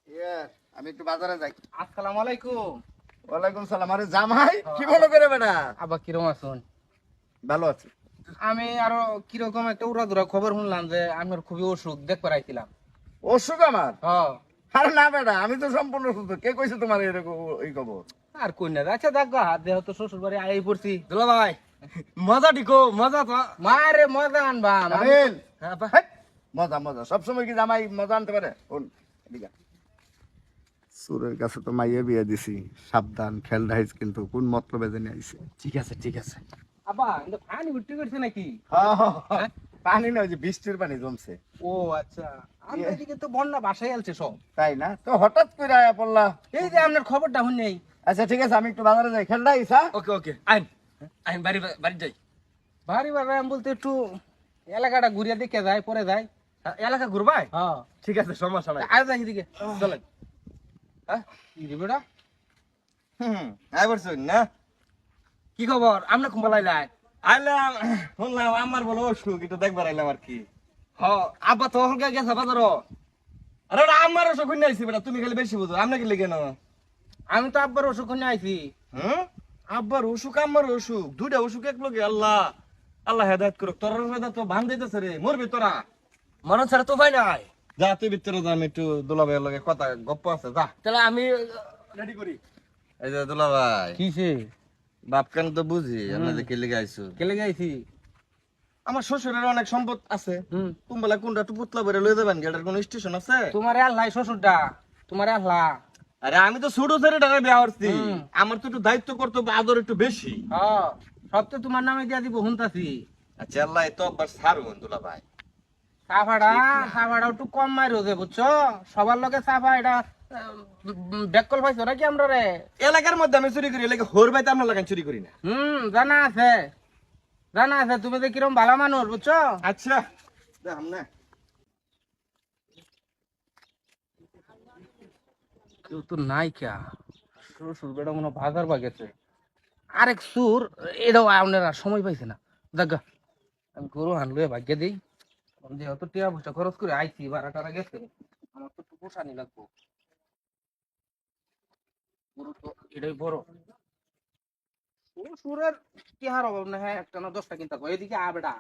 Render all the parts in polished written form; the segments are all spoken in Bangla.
আমি একটু বাজারে যাই। আসসালামু আলাইকুম। ওয়ালাইকুম সালাম। আরে জামাই কি মনে করে বেটা? আবার কিরকম আছেন? ভালো আছি। আমি আরো কিরকম একটা উড়াদুরা খবর শুনলাম যে আপনার খুবই অসুখ দেখতে আইছিলাম। অসুখ আমার? হ্যাঁ। আরে না বেটা, আমি তো সম্পূর্ণ সুস্থ। কে কইছে তোমার এরকম এই খবর? আর কই না, আচ্ছা দেখো হাত দেহ তো শ্বশুর বাড়ি আই পড়ছি। দুলা ভাই মজা ডিকো মজা তো মারে মজা আনবা। কাবিল, হ্যাঁ বা হেৎ, মজা মজা সবসময় কি জামাই মজা আনতে পারে? শোন, এদিকে আয়। সুরের কাছে তো মাইয়ে বিয়ে দিছি, সাবধান, খেল রাইস কিন্তু কোন মতলবে জেনে আইছে। ঠিক আছে ঠিক আছে। আবা কিন্তু পানি উঠতে করছে নাকি? হ্যাঁ, পানি না, ওই যে বৃষ্টির পানি জমছে। ও আচ্ছা, আমরা এদিকে তো বন্যা বাসায় আলছে সব। তাই না? তো হঠাৎ করে আয়া পড়লা। এই যে আপনার খবরটা শুন নেই। আচ্ছা ঠিক আছে, আমি একটু বাজারে যাই। খেল রাইস, হ্যাঁ? ওকে ওকে আইন আইন বাড়ি বাড়ি যাই। বাড়ি বাড়ি আমি বলতে একটু এলাকাটা ঘুরিয়ে দেখে যায় পরে যায়। এলাকা ঘুরবাই? হ্যাঁ ঠিক আছে সমস্যা নাই। আর যাই এদিকে। চলেন। কি রে বেটা? আয় বলছুন না? কি খবর? আমরা কুম্বা লাইলাই আইলাম, শুনলাম আমার বলো অসুখ, একটু দেখবার আইলাম আর কি। হ আব্বা তো হলকা গেছে বাজার। আরে ওটা আমার অসুখ হইনা আইছি বেটা, তুমি খালি বেশি বুঝো। আমরা কি লেগে না? আমি তো আব্বার অসুখ নিয়ে আইছি। হুম, আব্বার অসুখ আমার অসুখ, দুইটা অসুখ এক লগে। আল্লাহ আল্লাহ হেদায়েত করুক। তোর হেদায়েত তো বান দিতেছে রে, মরবি তোরা। মরণ ছাড়া তো ভাই নাই। যা তুই ভিতরে যা, আমি একটু দুলা ভাইয়ের লগে কথা গপ্প আছে, যা। তাহলে আমি রেডি করি। এই যে দুলা ভাই, কিসে? বাপ কেন তো বুঝি আপনাদের কে লেগে আইছো। কেলে গাইছি? আমার শ্বশুরের অনেক সম্পদ আছে, হুম। কুম্বলা কোনটা একটু পুতলা বেড়ে লয়ে যাবেন, গেটার কোন স্টেশন আছে? তোমার আল্লাহ শ্বশুরটা, তোমার আল্লাহ। আরে আমি তো ছোট ছেড়ে টাকা বিয়া করছি, হুম। আমার তো একটু দায়িত্ব কর্তব্য আদর একটু বেশি। হ্যাঁ, সব তো তোমার নামে দিয়া দিব শুনতাছি। আচ্ছা আল্লাহ তো আবার ছাড়ুন দুলা ভাই। সাফাটা সাফাটা একটু কম মারি হচ্ছে বুঝছো, সবার লগে সাফা এটা ব্যাককল পাইছো নাকি আমরা রে? এলাকার মধ্যে আমি চুরি করি, এলাকা হোর বাইতে আপনার লাগান চুরি করি না। জানা আছে, জানা আছে তুমি যে কিরম ভালো মানুষ বুঝছো। আচ্ছা দেখাম না। কেউ তো নাই কা, শ্বশুর বেটা মনে হয় বাজার বা গেছে। আরেক সুর এটাও আপনারা সময় পাইছে না। দেখা আমি গরু আনলো ভাগ্যে দিই, যেহেতু টিয়া পয়সা খরচ করে আইছি, ভাড়া টাড়া গেছে, আমার তো একটু পোষানি লাগবো। গরু তো এটাই বড়। ও সুরের টিহার অভাব না, হ্যাঁ একটা না 10টা কিনতে হবে। এদিকে আ বেটা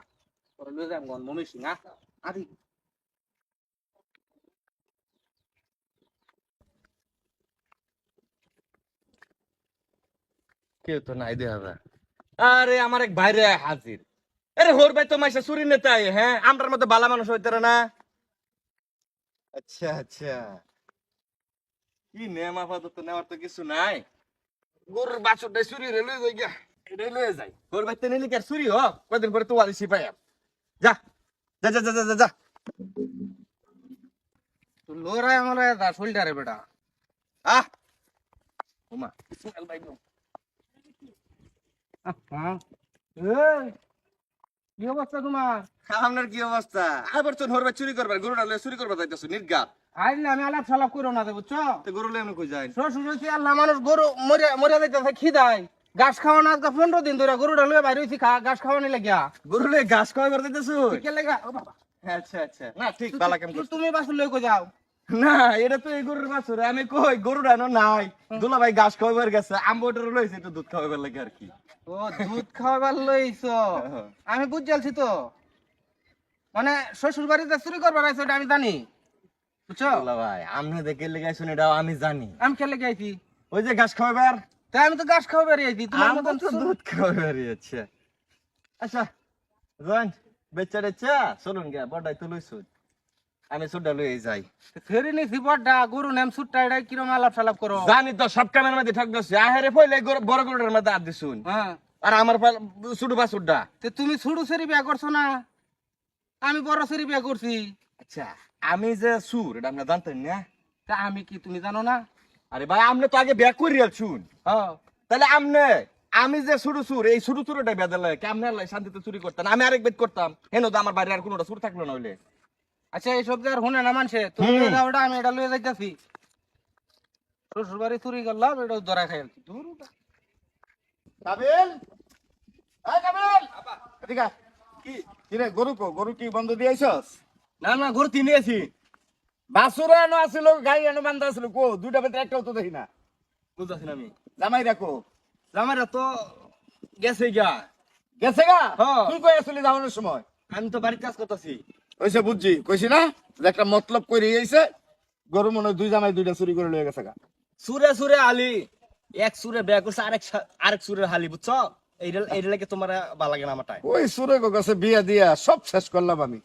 তোর লয়ে যাম গন মমি সিং আদি। কেউ তো নাই দেখা যায়। আরে আমার এক ভাইরে হাজির। আরে হোর ভাই তো মাইসা চুরি নেতে আয়, হ্যাঁ আমরার মধ্যে বালা মানুষ হইতে না। আচ্ছা আচ্ছা, কি নেম আপাতত নেওয়ার তো কিছু নাই। গরুর বাছুরটাই চুরি রে লয়ে যাই গা, এটাই লয়ে যাই। হোর ভাই তো নিলি কি আর চুরি হোক, কয়দিন পরে তো আলিসি পাই। যা যা যা যা যা যা। তো লোরাই আমার শরীরটা রে বেটা। আহ ওমা স্মেল ভাই নো। হ্যাঁ কি অবস্থা তোমার? আপনার কি অবস্থা? আবার তো হোর ভাই চুরি করবার, গরুটা লয়ে চুরি করবার যাইতাছো নির্গাত। আইলে আমি আলাপ সালাপ করো না বুঝছো। তো গরু লয়ে আমি কই যাই? শ্বশুর হইছে আল্লাহ মানুষ, গরু মরিয়া মরিয়া যাইতেছে খিদায়, ঘাস খাওয়ানো আজকে 15 দিন ধরে গরুটা লয়ে বাইরে হইছি ঘাস খাওয়ানি লাগিয়া। গরু লয়ে ঘাস খাওয়াবার যাইতাছো? কে লাগা ও বাবা। আচ্ছা আচ্ছা, না ঠিক বালা কেমন করছো। তুমি বাসুর লই কই যাও? না এটা তো এই গরুর বাছুর, আমি কই গরুটা এনো নাই, দুলা ভাই ঘাস খাওয়াবার গেছে, আম্বটার লইছে একটু দুধ খাওয়াবার লাগে আর কি। ও দুধ খাওয়াবার লইছো, আমি বুঝালছি তো। মানে শ্বশুর বাড়িতে চুরি করবার আইছো এটা আমি জানি বুঝছো। দুলা ভাই আমনে দেখে লেগাইছুন এটাও আমি জানি। আমি খেলে গেছি, ওই যে ঘাস খাওয়াবার, তাই আমি তো ঘাস খাওয়াবার আইছি তোমার আমি মতন তো দুধ খাওয়াবার আচ্ছা। আচ্ছা জান বেচা রেচা চলুন গিয়া বড়াই তো লইছুন, আমি সুডা লই যাই। ফেরি নিছি বড়টা গরু নাম সুট্টা এটা কিরম আলাপ সালাপ করো। জানি তো সব কামের মধ্যে ঠক দছি, আহারে ফইলে বড় গরুটার মধ্যে আদ দিছুন, হ্যাঁ আর আমার সুডু বাছুরটা। তো তুমি ছোট সেরি বিয়া করছো না, আমি বড় সেরি বিয়া করছি। আচ্ছা আমি যে সুর এটা আপনি জানতেন না? তা আমি কি তুমি জানো না? আরে ভাই আপনি তো আগে বিয়া করিয়াল শুন, হ্যাঁ তাহলে আমনে আমি যে শুরু সুর এই শুরু সুরটা বেদালে কেমনে আল্লাহ শান্তিতে চুরি করতাম, আমি আরেক বেদ করতাম হেন তো আমার বাইরে আর কোনোটা সুর থাকলো না হইলে। আচ্ছা এইসব যে আর শুনে না মানছে, তুমি লয়ে যাও ওটা, আমি এটা লয়ে যাইতাছি। শ্বশুর বাড়ি চুরি করলাম, এটা ধরা খাই দূর। কাবিল, এই কাবিল, এদিকে আয়। কি রে গরু কো? গরু কি বন্ধ দিয়ে আইছস? না না গরু তিনে আছি। বাসুরা এনো আছিল গাই এনো বান্ধা আছিল কো দুইটা বেতে একটাও তো দেখি না বুঝতেছি না আমি জামাই রাখো জামাইরা তো গেছে গা গেছে গা হ্যাঁ। তুই কই আসলি যাওয়ানোর সময় আমি তো বাড়ির কাজ করতেছি কইছে বুঝছি কইছি না যে একটা মতলব কইরে আইছে গরু মনে হয় দুই জামাই দুইটা চুরি করে লয়ে গেছে গা সুরে সুরে আলি এক সুরে বিয়া করছে আরেক সুরের হালি বুঝছো এইটা লাগে তোমার ভালো লাগে না আমারটাই ওই সুরে গো কাছে বিয়া দিয়া সব শেষ করলাম আমি